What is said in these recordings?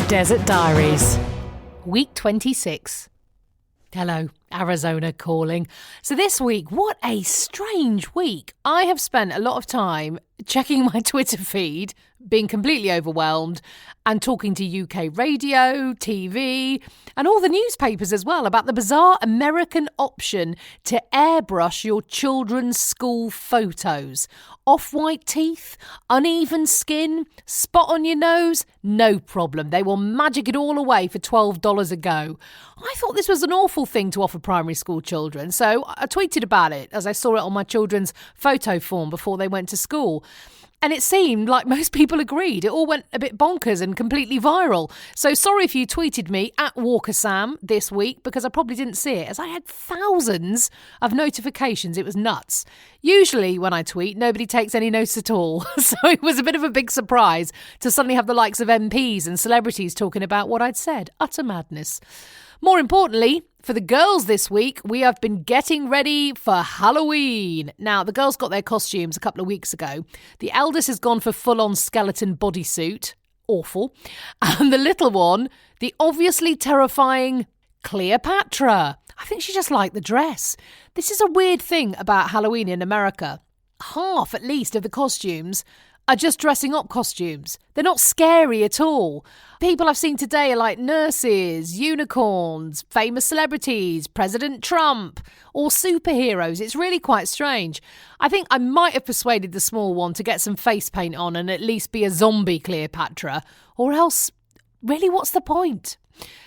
Desert Diaries. Week 26. Hello, Arizona calling. So this week, what a strange week. I have spent a lot of time checking my Twitter feed, being completely overwhelmed, and talking to UK radio, TV, and all the newspapers as well about the bizarre American option to airbrush your children's school photos. Off-white teeth, uneven skin, spot on your nose, no problem. They will magic it all away for $12 a go. I thought this was an awful thing to offer primary school children, so I tweeted about it as I saw it on my children's photo form before they went to school. And it seemed like most people agreed. It all went a bit bonkers and completely viral. So sorry if you tweeted me at WalkerSam this week, because I probably didn't see it, as I had thousands of notifications. It was nuts. Usually when I tweet, nobody takes any notice at all. So it was a bit of a big surprise to suddenly have the likes of MPs and celebrities talking about what I'd said. Utter madness. More importantly, for the girls this week, we have been getting ready for Halloween. Now, the girls got their costumes a couple of weeks ago. The eldest has gone for full-on skeleton bodysuit. Awful. And the little one, the obviously terrifying Cleopatra. I think she just liked the dress. This is a weird thing about Halloween in America. Half, at least, of the costumes are just dressing up costumes. They're not scary at all. People I've seen today are like nurses, unicorns, famous celebrities, President Trump, or superheroes. It's really quite strange. I think I might have persuaded the small one to get some face paint on and at least be a zombie Cleopatra, or else, really, what's the point?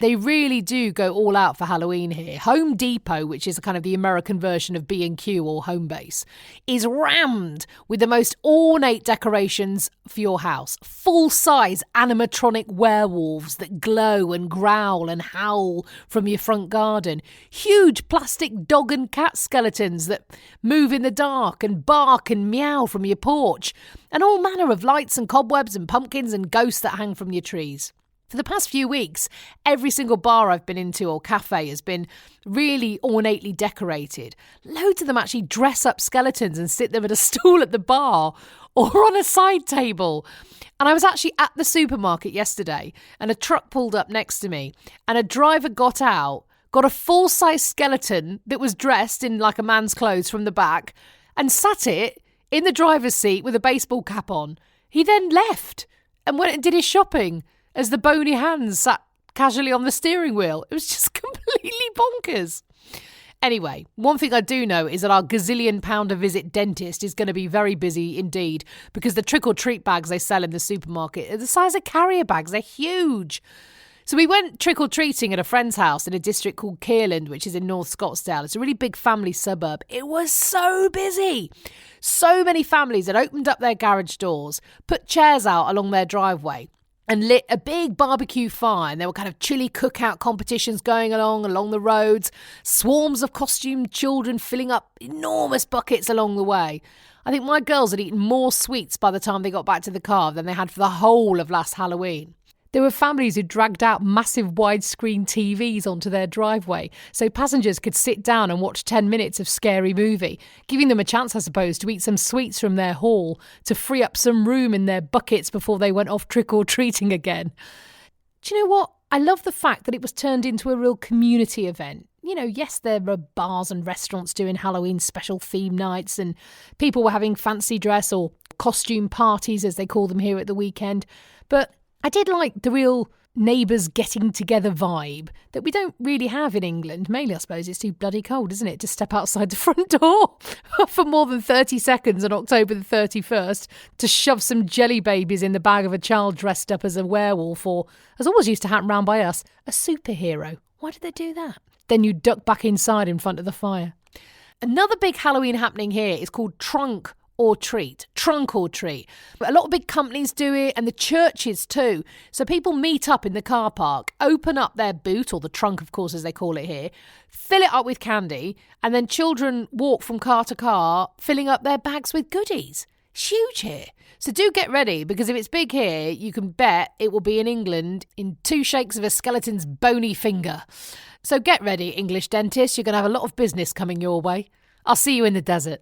They really do go all out for Halloween here. Home Depot, which is kind of the American version of B&Q or Homebase, is rammed with the most ornate decorations for your house. Full-size animatronic werewolves that glow and growl and howl from your front garden. Huge plastic dog and cat skeletons that move in the dark and bark and meow from your porch. And all manner of lights and cobwebs and pumpkins and ghosts that hang from your trees. For the past few weeks, every single bar I've been into or cafe has been really ornately decorated. Loads of them actually dress up skeletons and sit them at a stool at the bar or on a side table. And I was actually at the supermarket yesterday and a truck pulled up next to me and a driver got out, got a full-size skeleton that was dressed in like a man's clothes from the back and sat it in the driver's seat with a baseball cap on. He then left and went and did his shopping as the bony hands sat casually on the steering wheel. It was just completely bonkers. Anyway, one thing I do know is that our gazillion-pound-a-visit dentist is going to be very busy indeed, because the trick-or-treat bags they sell in the supermarket are the size of carrier bags. They're huge. So we went trick-or-treating at a friend's house in a district called Kierland, which is in North Scottsdale. It's a really big family suburb. It was so busy. So many families had opened up their garage doors, put chairs out along their driveway, and lit a big barbecue fire, and there were kind of chili cookout competitions going along the roads, swarms of costumed children filling up enormous buckets along the way. I think my girls had eaten more sweets by the time they got back to the car than they had for the whole of last Halloween. There were families who dragged out massive widescreen TVs onto their driveway so passengers could sit down and watch 10 minutes of Scary Movie, giving them a chance, I suppose, to eat some sweets from their haul to free up some room in their buckets before they went off trick-or-treating again. Do you know what? I love the fact that it was turned into a real community event. You know, yes, there were bars and restaurants doing Halloween special theme nights and people were having fancy dress or costume parties, as they call them here at the weekend, but I did like the real neighbours getting together vibe that we don't really have in England. Mainly, I suppose, it's too bloody cold, isn't it, to step outside the front door for more than 30 seconds on October the 31st to shove some jelly babies in the bag of a child dressed up as a werewolf or, as always used to happen round by us, a superhero. Why did they do that? Then you duck back inside in front of the fire. Another big Halloween happening here is called trunk or treat. A lot of big companies do it, and the churches too. So people meet up in the car park, open up their boot, or the trunk, of course, as they call it here, fill it up with candy, and then children walk from car to car, filling up their bags with goodies. It's huge here. So do get ready, because if it's big here, you can bet it will be in England in 2 shakes of a skeleton's bony finger. So get ready, English dentists. You're going to have a lot of business coming your way. I'll see you in the desert.